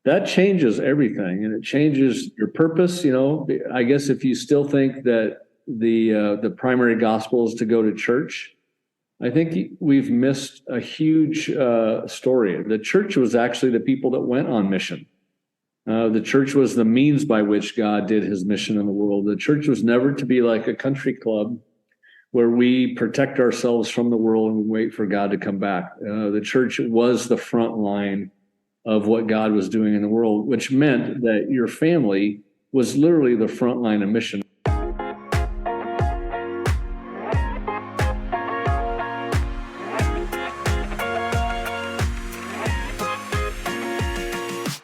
that changes everything, and it changes your purpose. I guess if you still think that the primary gospel is to go to church, I think we've missed a huge story. The church was actually the people that went on mission. The church was the means by which God did his mission in the world. The church was never to be like a country club where we protect ourselves from the world and wait for God to come back. The church was the front line of what God was doing in the world, which meant that your family was literally the front line of mission.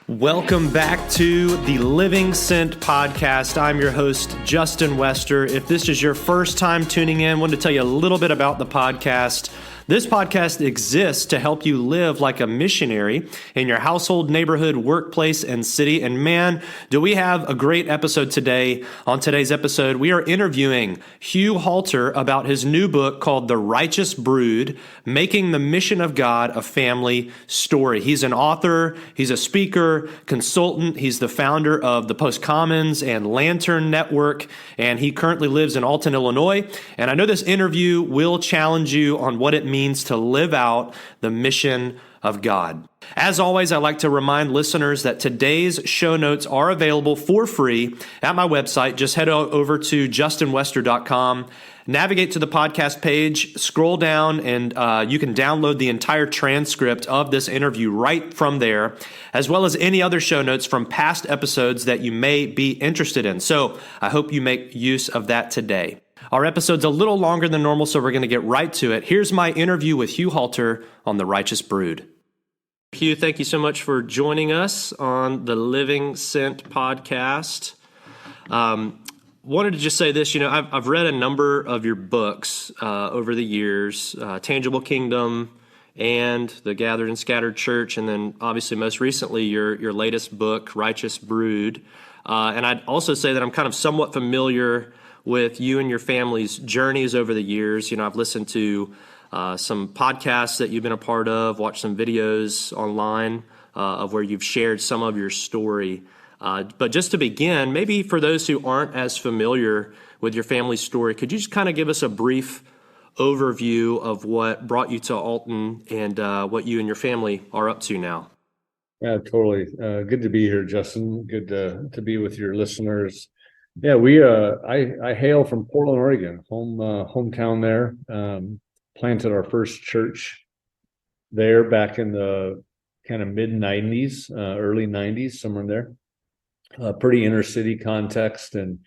Welcome back to the Living Sent podcast. I'm your host, Justin Wester. If this is your first time tuning in, I wanted to tell you a little bit about the podcast. This podcast exists to help you live like a missionary in your household, neighborhood, workplace, and city. And man, do we have a great episode today. On today's episode, we are interviewing Hugh Halter about his new book called The Righteous Brood, Making the Mission of God a Family Story. He's an author, he's a speaker, consultant, he's the founder of the Post Commons and Lantern Network, and he currently lives in Alton, Illinois. And I know this interview will challenge you on what it means to live out the mission of God. As always, I like to remind listeners that today's show notes are available for free at my website. Just head over to justinwester.com, navigate to the podcast page, scroll down, and you can download the entire transcript of this interview right from there, as well as any other show notes from past episodes that you may be interested in. So I hope you make use of that today. Our episode's a little longer than normal, so we're going to get right to it. Here's my interview with Hugh Halter on The Righteous Brood. Hugh, thank you so much for joining us on the Living Sent podcast. Wanted to just say this, I've read a number of your books over the years, Tangible Kingdom and The Gathered and Scattered Church, and then obviously most recently your latest book, Righteous Brood. And I'd also say that I'm kind of somewhat familiar with you and your family's journeys over the years. I've listened to some podcasts that you've been a part of, watched some videos online of where you've shared some of your story. But just to begin, maybe for those who aren't as familiar with your family's story, could you just kind of give us a brief overview of what brought you to Alton and what you and your family are up to now? Yeah, totally. Good to be here, Justin. Good to be with your listeners. Yeah, I hail from Portland, Oregon, hometown there. Planted our first church there back in the kind of mid 90s, early 90s, somewhere in there. Pretty inner city context, and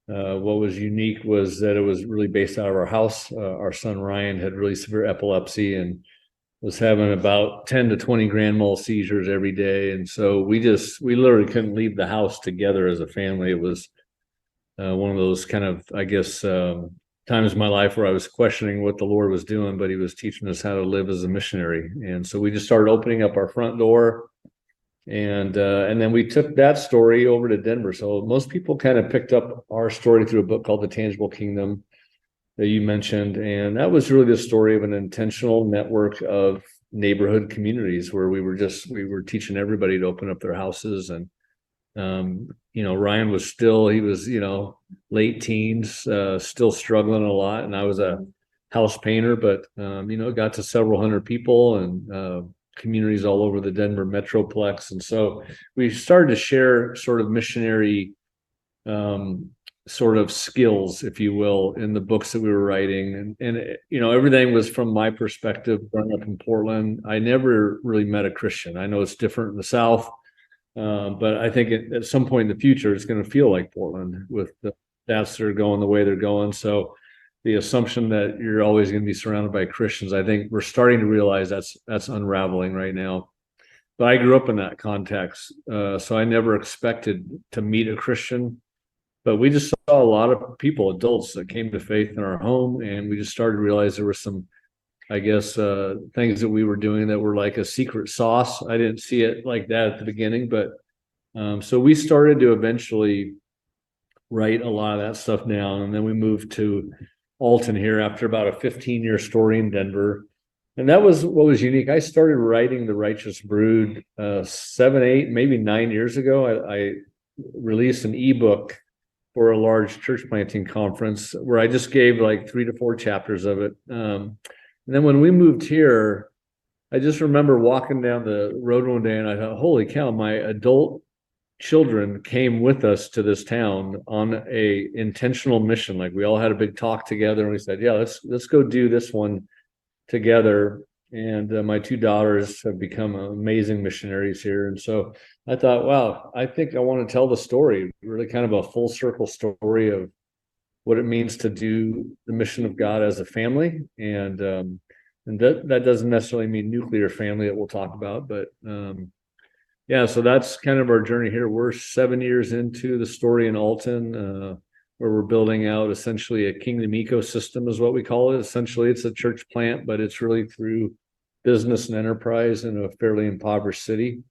what was unique was that it was really based out of our house. Our son Ryan had really severe epilepsy and was having about 10 to 20 grand mal seizures every day, and so we literally couldn't leave the house together as a family. It was one of those kind of, I guess, times in my life where I was questioning what the Lord was doing, but he was teaching us how to live as a missionary. And so we just started opening up our front door, and then we took that story over to Denver. So most people kind of picked up our story through a book called The Tangible Kingdom that you mentioned. And that was really the story of an intentional network of neighborhood communities where we were teaching everybody to open up their houses. And Ryan was late teens, still struggling a lot. And I was a house painter, but, got to several hundred people and communities all over the Denver Metroplex. And so we started to share sort of missionary sort of skills, if you will, in the books that we were writing. And everything was from my perspective growing up in Portland. I never really met a Christian. I know it's different in the South. But I think at some point in the future, it's going to feel like Portland with the stats that are going the way they're going. So the assumption that you're always going to be surrounded by Christians, I think we're starting to realize that's unraveling right now. But I grew up in that context, so I never expected to meet a Christian. But we just saw a lot of people, adults, that came to faith in our home, and we just started to realize there were some, I guess, things that we were doing that were like a secret sauce. I didn't see it like that at the beginning, but so we started to eventually write a lot of that stuff down. And then we moved to Alton here after about a 15-year story in Denver. And that was what was unique. I started writing The Righteous Brood 7, 8, maybe 9 years ago. I released an ebook for a large church planting conference where I just gave like 3 to 4 chapters of it. And then when we moved here, I just remember walking down the road one day and I thought, holy cow, my adult children came with us to this town on a intentional mission. Like we all had a big talk together and we said, yeah, let's go do this one together. And my 2 daughters have become amazing missionaries here. And so I thought, wow, I think I want to tell the story, really kind of a full circle story of what it means to do the mission of God as a family. And that doesn't necessarily mean nuclear family that we'll talk about, but yeah, so that's kind of our journey here. We're 7 years into the story in Alton, where we're building out essentially a kingdom ecosystem is what we call it. Essentially, it's a church plant, but it's really through business and enterprise in a fairly impoverished city.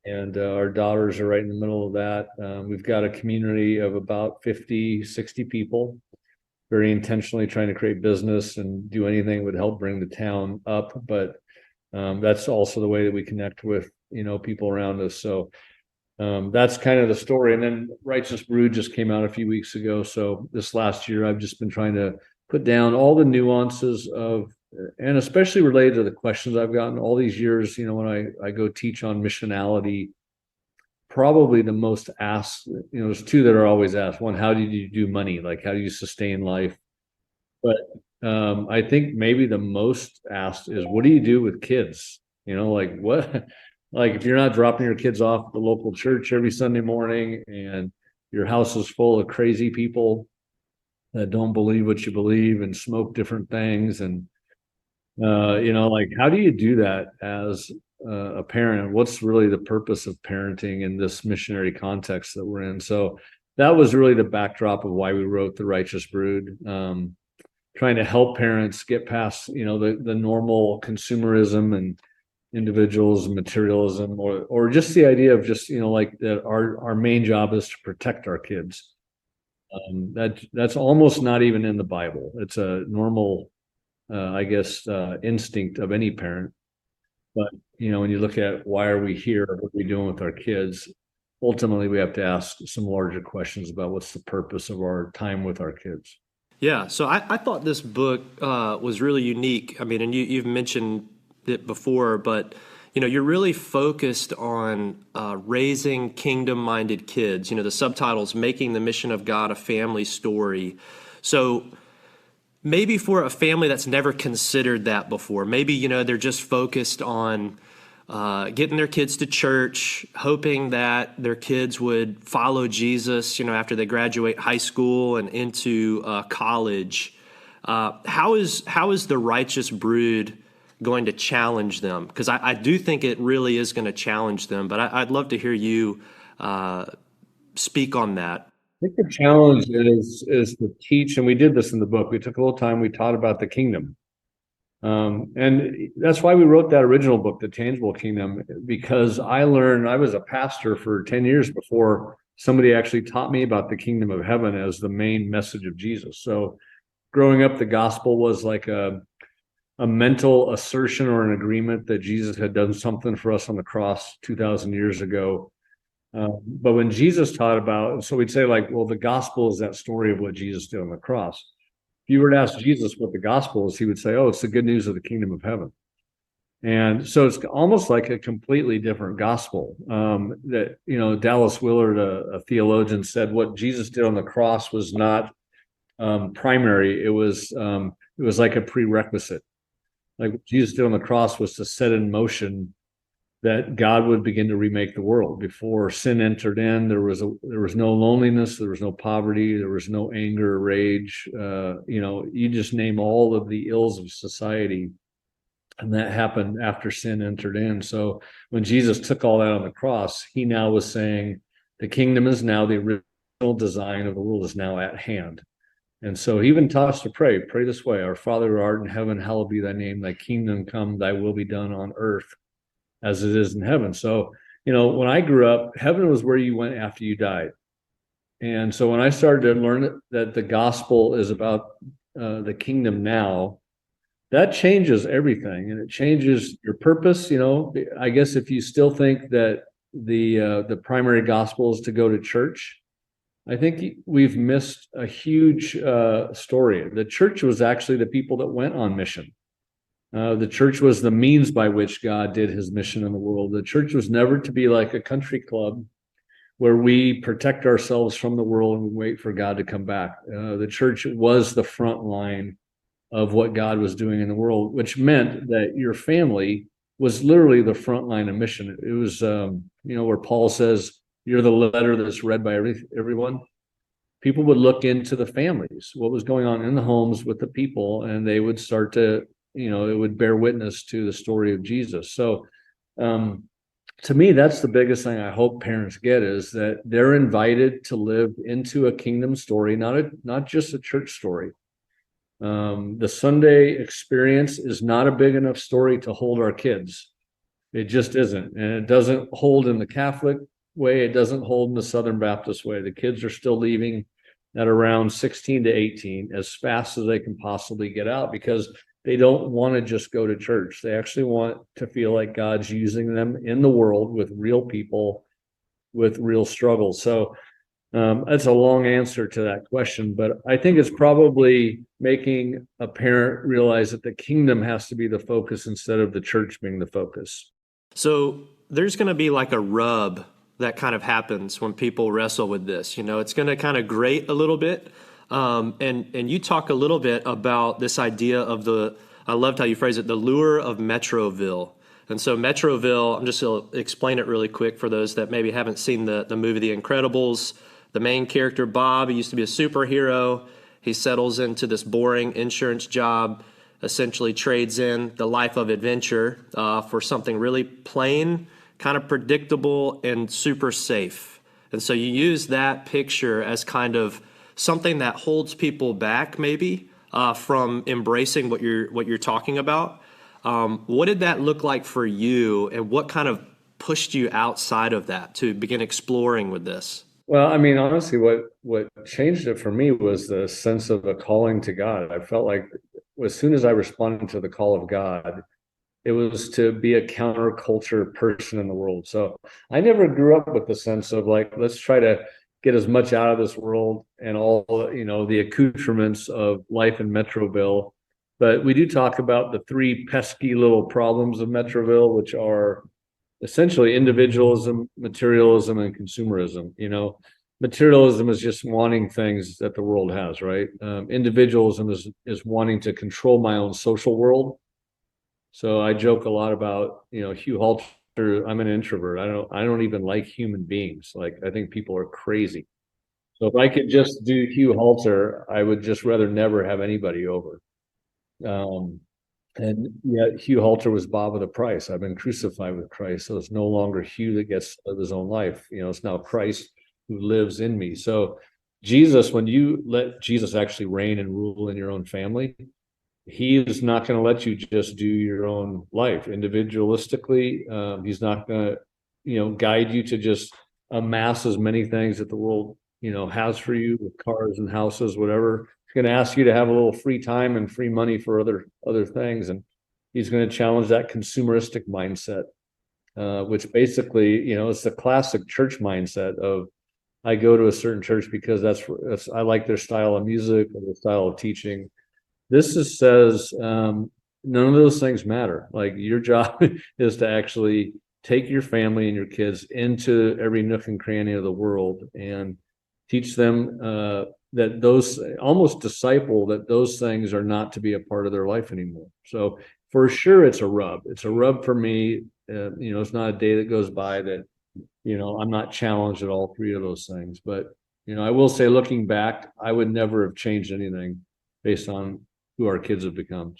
And our daughters are right in the middle of that. We've got a community of about 50, 60 people, very intentionally trying to create business and do anything that would help bring the town up. But that's also the way that we connect with, people around us. So that's kind of the story. And then Righteous Brood just came out a few weeks ago. So this last year, I've just been trying to put down all the nuances of, and especially related to the questions I've gotten all these years, when I go teach on missionality, probably the most asked, there's 2 that are always asked. One, how did you do money? Like, how do you sustain life? But I think maybe the most asked is, what do you do with kids? Like what? Like if you're not dropping your kids off at the local church every Sunday morning and your house is full of crazy people that don't believe what you believe and smoke different things. And, like, how do you do that as a parent? What's really the purpose of parenting in this missionary context that we're in? So that was really the backdrop of why we wrote The Righteous Brood, trying to help parents get past, the normal consumerism and individuals, materialism, or just the idea of just, like that our main job is to protect our kids. That's almost not even in the Bible. It's a normal, instinct of any parent. But, when you look at why are we here, what are we doing with our kids, ultimately we have to ask some larger questions about what's the purpose of our time with our kids. Yeah, so I thought this book was really unique. I mean, and you've mentioned it before, but you're really focused on raising kingdom-minded kids. The subtitle's Making the Mission of God a Family Story. So maybe for a family that's never considered that before, maybe they're just focused on getting their kids to church, hoping that their kids would follow Jesus, after they graduate high school and into college. How is The Righteous Brood going to challenge them? Because I do think it really is going to challenge them, but I'd love to hear you speak on that. I think the challenge is to teach, and we did this in the book. We took a little time, we taught about the kingdom. And that's why we wrote that original book, The Tangible Kingdom, because I was a pastor for 10 years before somebody actually taught me about the kingdom of heaven as the main message of Jesus. So growing up, the gospel was like a mental assertion or an agreement that Jesus had done something for us on the cross 2,000 years ago. But when Jesus taught about, so we'd say like, well, the gospel is that story of what Jesus did on the cross. If you were to ask Jesus what the gospel is, he would say, oh, it's the good news of the kingdom of heaven. And so it's almost like a completely different gospel. That, Dallas Willard, a theologian, said what Jesus did on the cross was not primary. It was like a prerequisite. Like what Jesus did on the cross was to set in motion that God would begin to remake the world. Before sin entered in, there was no loneliness, there was no poverty, there was no anger, rage. You just name all of the ills of society, and that happened after sin entered in. So when Jesus took all that on the cross, he now was saying the kingdom is now, the original design of the world is now at hand. And so he even taught us to pray this way: Our Father who art in heaven, hallowed be thy name, thy kingdom come, thy will be done on earth as it is in heaven. So, when I grew up, heaven was where you went after you died. And so when I started to learn that the gospel is about the kingdom now, that changes everything, and it changes your purpose. I guess if you still think that the primary gospel is to go to church, I think we've missed a huge story. The church was actually the people that went on mission. The church was the means by which God did his mission in the world. The church was never to be like a country club where we protect ourselves from the world and wait for God to come back. The church was the front line of what God was doing in the world, which meant that your family was literally the front line of mission. It was, where Paul says, you're the letter that's read by everyone. People would look into the families, what was going on in the homes with the people, and they would start to, it would bear witness to the story of Jesus. So to me, that's the biggest thing I hope parents get, is that they're invited to live into a kingdom story, not just a church story. The Sunday experience is not a big enough story to hold our kids. It just isn't. And it doesn't hold in the Catholic way. It doesn't hold in the Southern Baptist way. The kids are still leaving at around 16 to 18 as fast as they can possibly get out, because they don't want to just go to church. They actually want to feel like God's using them in the world with real people with real struggles. So that's a long answer to that question, but I think it's probably making a parent realize that the kingdom has to be the focus instead of the church being the focus. So there's going to be like a rub that kind of happens when people wrestle with this. It's going to kind of grate a little bit. And you talk a little bit about this idea of I loved how you phrase it, the lure of Metroville. And so Metroville, I'm just going to explain it really quick for those that maybe haven't seen the movie The Incredibles. The main character, Bob, he used to be a superhero. He settles into this boring insurance job, essentially trades in the life of adventure for something really plain, kind of predictable, and super safe. And so you use that picture as kind of something that holds people back maybe from embracing what you're talking about. What did that look like for you, and what kind of pushed you outside of that to begin exploring with this? Well, I mean, honestly, what changed it for me was the sense of a calling to God. I felt like as soon as I responded to the call of God, it was to be a counterculture person in the world. So I never grew up with the sense of like, let's try to get as much out of this world and all, the accoutrements of life in Metroville. But we do talk about the three pesky little problems of Metroville, which are essentially individualism, materialism, and consumerism. Materialism is just wanting things that the world has, right? Individualism is wanting to control my own social world. So I joke a lot about, Hugh Halter. I'm an introvert. I don't even like human beings. Like, I think people are crazy. So if I could just do Hugh Halter, I would just rather never have anybody over. And yet Hugh Halter was Bob with a price. I've been crucified with Christ. So it's no longer Hugh that gets to live his own life. It's now Christ who lives in me. So Jesus, when you let Jesus actually reign and rule in your own family, he is not going to let you just do your own life individualistically. He's not going to, guide you to just amass as many things that the world, has for you with cars and houses, whatever. He's going to ask you to have a little free time and free money for other things. And he's going to challenge that consumeristic mindset, which basically, it's the classic church mindset of, I go to a certain church because that's I like their style of music or their style of teaching. This says none of those things matter. Like, your job is to actually take your family and your kids into every nook and cranny of the world and teach them that those, almost disciple that those things are not to be a part of their life anymore. So for sure, it's a rub. It's a rub for me. It's not a day that goes by that, I'm not challenged at all three of those things. But, I will say, looking back, I would never have changed anything based on who our kids have become.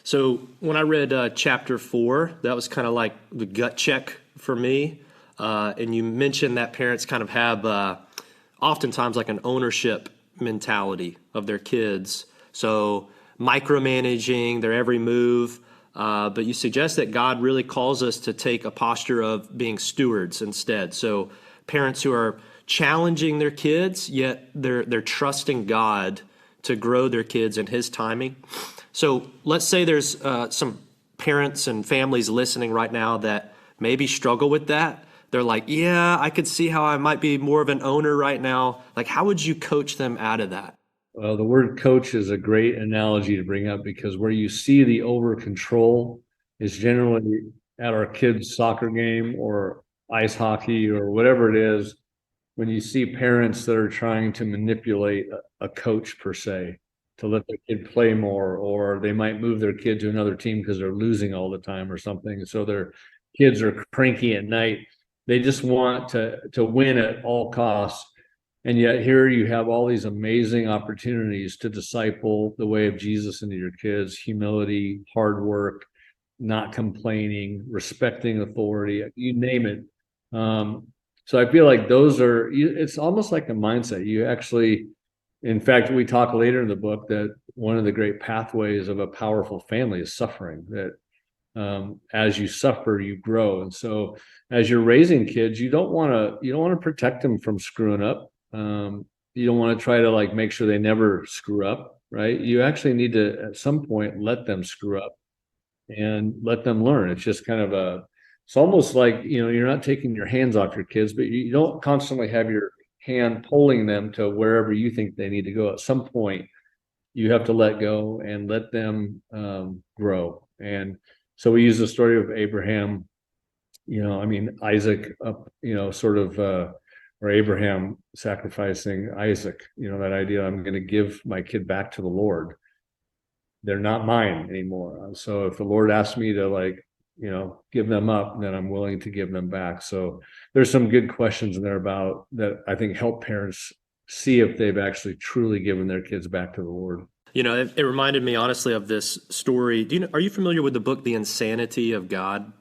So when I read chapter 4, that was kind of like the gut check for me. And you mentioned that parents kind of have oftentimes like an ownership mentality of their kids. So micromanaging their every move. But you suggest that God really calls us to take a posture of being stewards instead. So parents who are challenging their kids, yet they're trusting God to grow their kids in his timing. So let's say there's some parents and families listening right now that maybe struggle with that. They're like, yeah, I could see how I might be more of an owner right now. Like, how would you coach them out of that? Well, the word coach is a great analogy to bring up, because where you see the over control is generally at our kids' soccer game or ice hockey or whatever it is, when you see parents that are trying to manipulate a coach per se to let their kid play more, or they might move their kid to another team because they're losing all the time or something. So their kids are cranky at night. They just want to win at all costs. And yet here you have all these amazing opportunities to disciple the way of Jesus into your kids: humility, hard work, not complaining, respecting authority, you name it. So I feel like those are, it's almost like a mindset. You actually, in fact, we talk later in the book that one of the great pathways of a powerful family is suffering, that as you suffer, you grow. And so as you're raising kids, you don't want to protect them from screwing up. You don't want to try to like make sure they never screw up, right? You actually need to, at some point, let them screw up and let them learn. It's just kind of it's almost like, you're not taking your hands off your kids, but you don't constantly have your hand pulling them to wherever you think they need to go. At some point, you have to let go and let them grow. And so we use the story of Abraham, Isaac, or Abraham sacrificing Isaac, that idea, I'm going to give my kid back to the Lord. They're not mine anymore. So if the Lord asks me to give them up, then I'm willing to give them back. So there's some good questions in there about that, I think, help parents see if they've actually truly given their kids back to the Lord. It reminded me honestly of this story. Are you familiar with the book, The Insanity of God?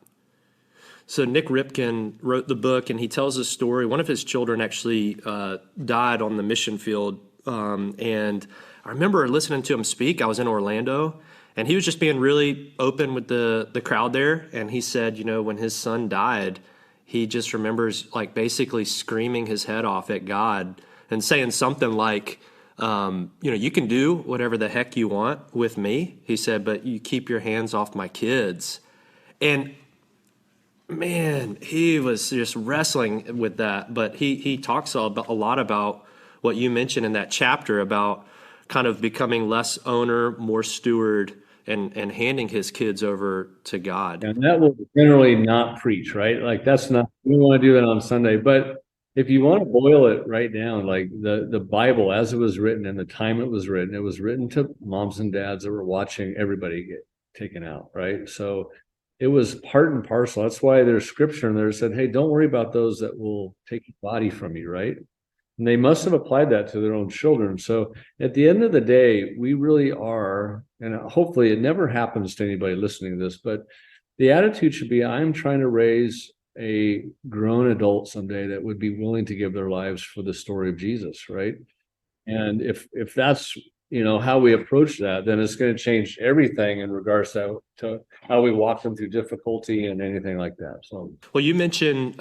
So Nick Ripken wrote the book, and he tells a story. One of his children actually died on the mission field, and I remember listening to him speak. I was in Orlando, and he was just being really open with the crowd there. And he said, when his son died, he just remembers like basically screaming his head off at God and saying something like, you can do whatever the heck you want with me, he said, but you keep your hands off my kids. And man, he was just wrestling with that. But he talks a lot about what you mentioned in that chapter about kind of becoming less owner, more steward, and handing his kids over to God. And that will generally not preach, right? Like that's not, we want to do that on Sunday. But if you want to boil it right down, like the Bible, as it was written and the time it was written to moms and dads that were watching everybody get taken out, right? So it was part and parcel. That's why there's scripture in there that said, hey, don't worry about those that will take your body from you, right? And they must have applied that to their own children. So at the end of the day, we really are, and hopefully it never happens to anybody listening to this, but the attitude should be, I'm trying to raise a grown adult someday that would be willing to give their lives for the story of Jesus, right? And if that's how we approach that, then it's going to change everything in regards to how we walk them through difficulty and anything like that. So, well, you mentioned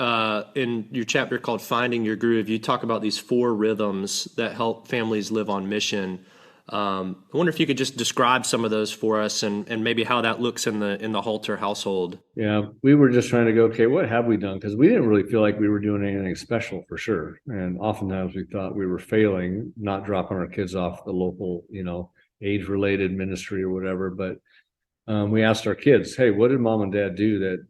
in your chapter called Finding Your Groove, you talk about these 4 rhythms that help families live on mission. I wonder if you could just describe some of those for us and maybe how that looks in the Halter household. Yeah, we were just trying to go, okay, what have we done? Because we didn't really feel like we were doing anything special for sure. And oftentimes we thought we were failing, not dropping our kids off the local, age-related ministry or whatever. But we asked our kids, hey, what did mom and dad do that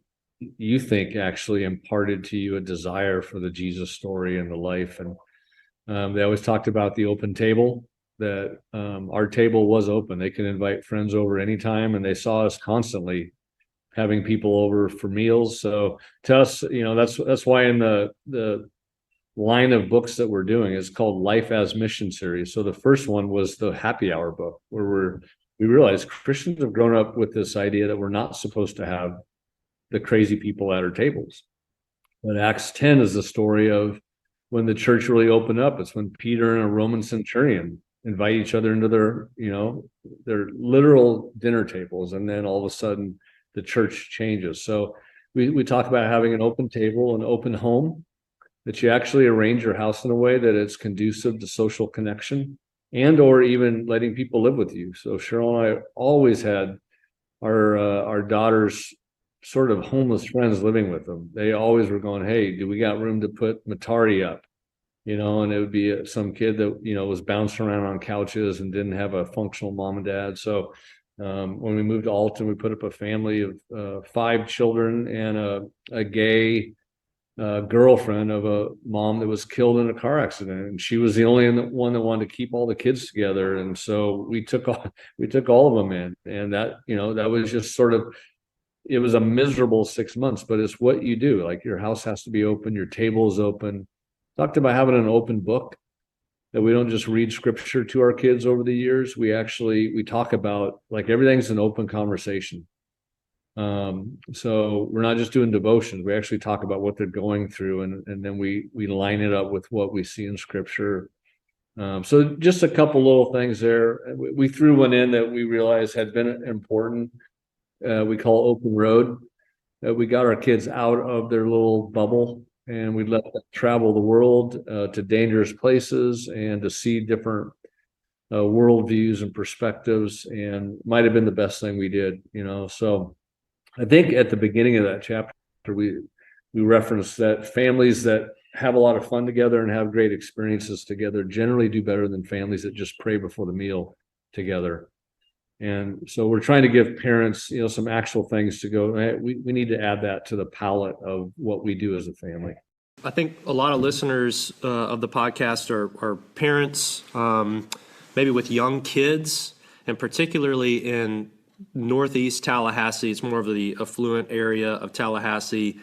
you think actually imparted to you a desire for the Jesus story and the life? And they always talked about the open table, that our table was open. They could invite friends over anytime, and they saw us constantly having people over for meals. So to us, that's why in the line of books that we're doing is called Life as Mission series. So the first one was the happy hour book, where we realized Christians have grown up with this idea that we're not supposed to have the crazy people at our tables. But Acts 10 is the story of when the church really opened up. It's when Peter and a Roman centurion invite each other into their literal dinner tables. And then all of a sudden the church changes. So we talk about having an open table, an open home, that you actually arrange your house in a way that it's conducive to social connection. and or even letting people live with you. So Cheryl and I always had our daughters sort of homeless friends living with them. They always were going, "Hey, do we got room to put Matari up?" And it would be some kid that, was bouncing around on couches and didn't have a functional mom and dad. So when we moved to Alton, we put up a family of 5 children and a gay girlfriend of a mom that was killed in a car accident, and she was the only one that wanted to keep all the kids together. And so we took all of them in, and that was just sort of, it was a miserable 6 months, but it's what you do. Like, your house has to be open, your table is open. Talked about having an open book, that we don't just read scripture to our kids over the years. We talk about, like, everything's an open conversation. So we're not just doing devotions. We actually talk about what they're going through, and then we line it up with what we see in scripture. So just a couple little things there. We threw one in that we realized had been important. We call open road. We got our kids out of their little bubble, and we let them travel the world to dangerous places and to see different worldviews and perspectives, and might have been the best thing we did. So I think at the beginning of that chapter, we referenced that families that have a lot of fun together and have great experiences together generally do better than families that just pray before the meal together. And so we're trying to give parents, some actual things to go, hey, we need to add that to the palette of what we do as a family. I think a lot of listeners of the podcast are parents, maybe with young kids, and particularly in Northeast Tallahassee. It's more of the affluent area of Tallahassee.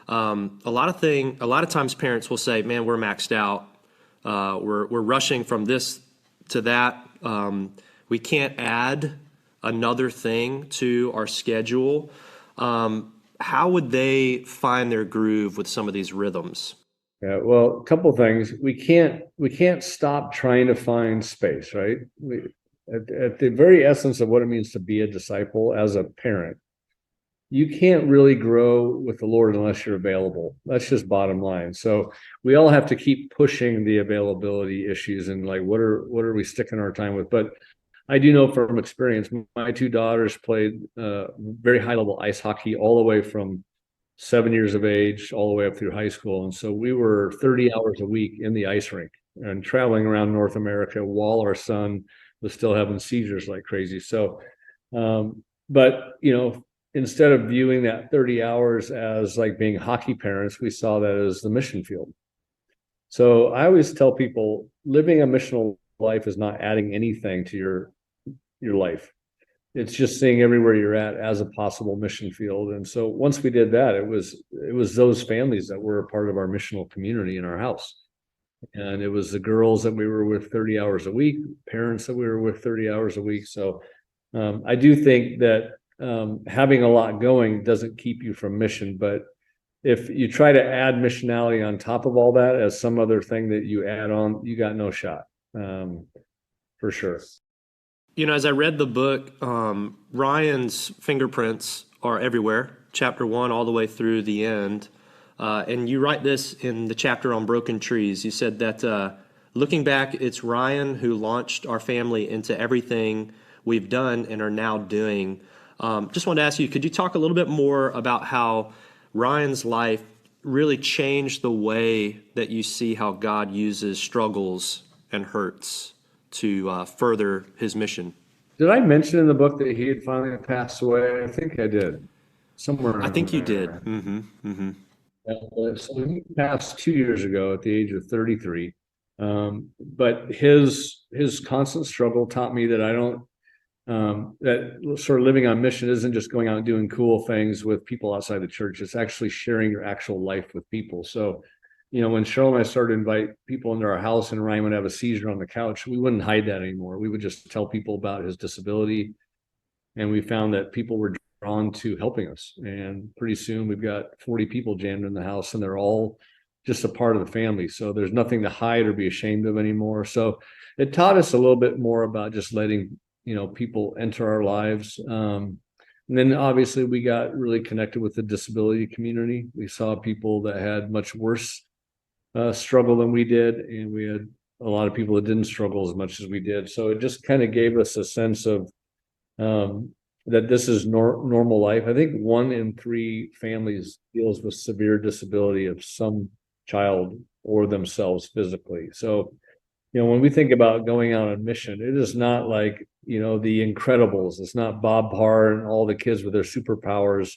A lot of times parents will say, "Man, we're maxed out. We're rushing from this to that. We can't add another thing to our schedule." How would they find their groove with some of these rhythms? Yeah, well, a couple of things. We can't stop trying to find space, right? At the very essence of what it means to be a disciple as a parent, you can't really grow with the Lord unless you're available. That's just bottom line. So we all have to keep pushing the availability issues and, like, what are we sticking our time with? But I do know from experience, my 2 daughters played very high level ice hockey all the way from 7 years of age all the way up through high school. And so we were 30 hours a week in the ice rink and traveling around North America while our son was still having seizures like crazy. So, but instead of viewing that 30 hours as like being hockey parents, we saw that as the mission field. So I always tell people, living a missional life is not adding anything to your life. It's just seeing everywhere you're at as a possible mission field. And so once we did that, it was those families that were a part of our missional community in our house. And it was the girls that we were with 30 hours a week, parents that we were with 30 hours a week. So I do think that having a lot going doesn't keep you from mission. But if you try to add missionality on top of all that as some other thing that you add on, you got no shot, for sure. As I read the book, Ryan's fingerprints are everywhere, chapter 1 all the way through the end. And you write this in the chapter on broken trees. You said that looking back, it's Ryan who launched our family into everything we've done and are now doing. Just wanted to ask you, could you talk a little bit more about how Ryan's life really changed the way that you see how God uses struggles and hurts to further his mission? Did I mention in the book that he had finally passed away? I think I did. Somewhere. I think you did. Mm-hmm, mm-hmm. So he passed 2 years ago at the age of 33. But his constant struggle taught me that that sort of living on mission isn't just going out and doing cool things with people outside the church. It's actually sharing your actual life with people. So, when Cheryl and I started to invite people into our house and Ryan would have a seizure on the couch, we wouldn't hide that anymore. We would just tell people about his disability. And we found that people were drawn to helping us. And pretty soon we've got 40 people jammed in the house, and they're all just a part of the family. So there's nothing to hide or be ashamed of anymore. So it taught us a little bit more about just letting, people enter our lives. And then obviously we got really connected with the disability community. We saw people that had much worse struggle than we did. And we had a lot of people that didn't struggle as much as we did. So it just kind of gave us a sense of that this is normal life. I think 1 in 3 families deals with severe disability of some child or themselves physically. So, when we think about going out on mission, it is not like, the Incredibles. It's not Bob Parr and all the kids with their superpowers.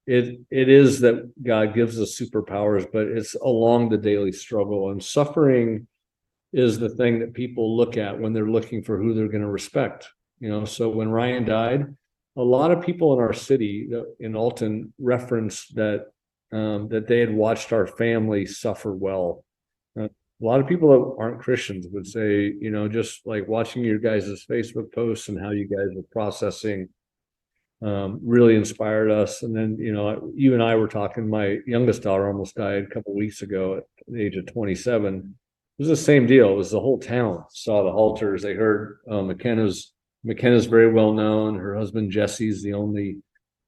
It is that God gives us superpowers, but it's along the daily struggle, and suffering is the thing that people look at when they're looking for who they're going to respect. So when Ryan died, a lot of people in our city in Alton referenced that they had watched our family suffer well. A lot of people that aren't Christians would say, just like watching your guys' Facebook posts and how you guys are processing really inspired us. And then, you and I were talking, my youngest daughter almost died a couple of weeks ago at the age of 27. It was the same deal. It was the whole town saw the Halters. They heard McKenna's very well known. Her husband, Jesse's the only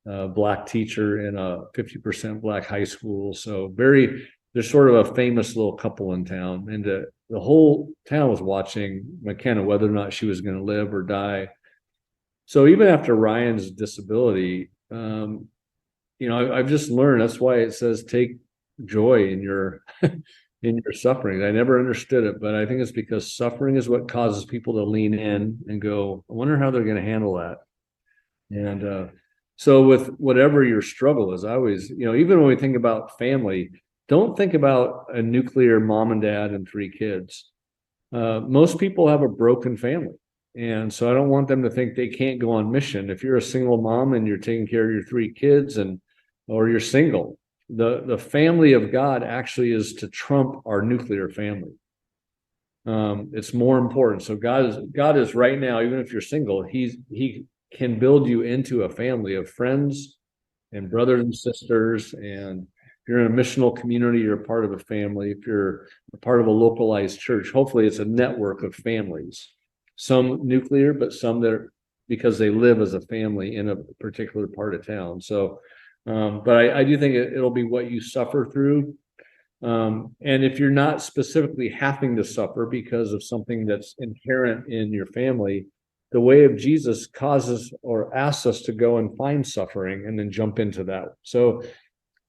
Black teacher in a 50% Black high school. So they're sort of a famous little couple in town. And the whole town was watching McKenna, whether or not she was going to live or die. So even after Ryan's disability, I've just learned, that's why it says take joy in your in your suffering. I never understood it, but I think it's because suffering is what causes people to lean in and go, I wonder how they're going to handle that. And so with whatever your struggle is, I always, even when we think about family, don't think about a nuclear mom and dad and 3 kids. Most people have a broken family. And so I don't want them to think they can't go on mission. If you're a single mom and you're taking care of your 3 kids or you're single, the family of God actually is to trump our nuclear family. It's more important. So God is right now, even if you're single, he can build you into a family of friends and brothers and sisters. And if you're in a missional community, you're a part of a family. If you're a part of a localized church, hopefully it's a network of families. Some nuclear, but some that are because they live as a family in a particular part of town. So, but I do think it'll be what you suffer through. And if you're not specifically having to suffer because of something that's inherent in your family, the way of Jesus causes or asks us to go and find suffering and then jump into that. So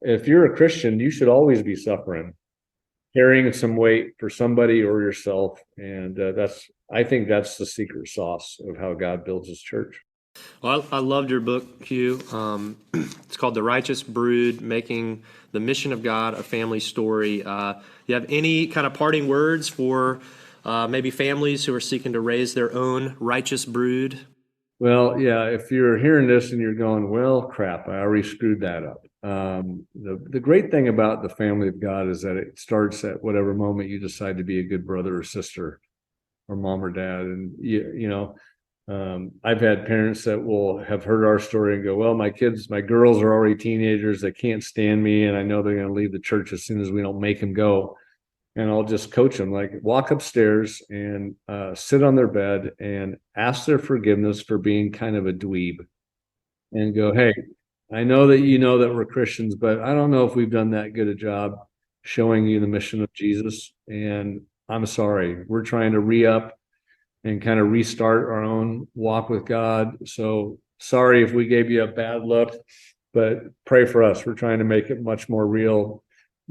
if you're a Christian, you should always be suffering, carrying some weight for somebody or yourself. And I think that's the secret sauce of how God builds his church. Well, I loved your book, Hugh. It's called The Righteous Brood, Making the Mission of God a Family Story. You have any kind of parting words for maybe families who are seeking to raise their own righteous brood? Well, yeah, if you're hearing this and you're going, well, crap, I already screwed that up. The great thing about the family of God is that it starts at whatever moment you decide to be a good brother or sister or mom or dad. And, I've had parents that will have heard our story and go, well, my girls are already teenagers. They can't stand me. And I know they're going to leave the church as soon as we don't make them go. And I'll just coach them, like walk upstairs and sit on their bed and ask their forgiveness for being kind of a dweeb and go, hey, I know that that we're Christians, but I don't know if we've done that good a job showing you the mission of Jesus. And I'm sorry. We're trying to re-up and kind of restart our own walk with God. So sorry if we gave you a bad look, but pray for us. We're trying to make it much more real.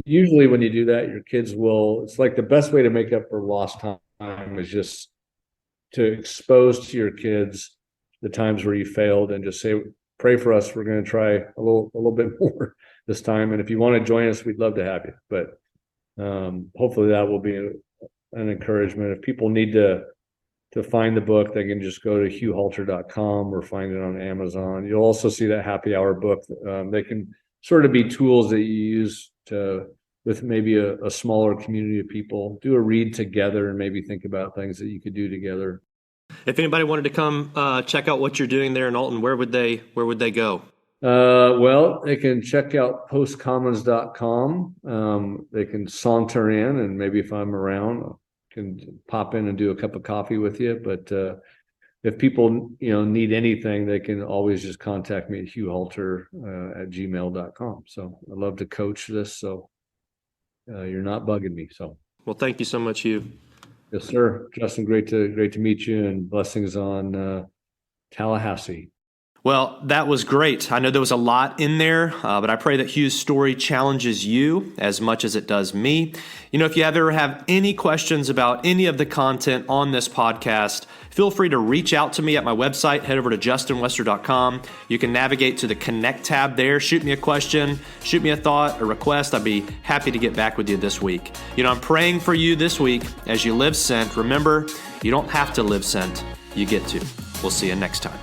Usually when you do that, your kids it's like the best way to make up for lost time is just to expose to your kids the times where you failed and just say, pray for us. We're going to try a little bit more this time. And if you want to join us, we'd love to have you. But hopefully that will be an encouragement. If people need to find the book, they can just go to hughhalter.com or find it on Amazon. You'll also see that happy hour book. They can sort of be tools that you use with maybe a smaller community of people, do a read together and maybe think about things that you could do together. If anybody wanted to come check out what you're doing there in Alton, where would they go? Well, they can check out postcommons.com. They can saunter in, and maybe if I'm around, can pop in and do a cup of coffee with you. But if people need anything, they can always just contact me at hughhalter@gmail.com. So I'd love to coach this. So you're not bugging me. So well, thank you so much, Hugh. Yes, sir. Justin, great to meet you, and blessings on Tallahassee. Well, that was great. I know there was a lot in there, but I pray that Hugh's story challenges you as much as it does me. If you ever have any questions about any of the content on this podcast, feel free to reach out to me at my website. Head over to justinwester.com. You can navigate to the Connect tab there. Shoot me a question, shoot me a thought, a request. I'd be happy to get back with you this week. I'm praying for you this week as you live sent. Remember, you don't have to live sent. You get to. We'll see you next time.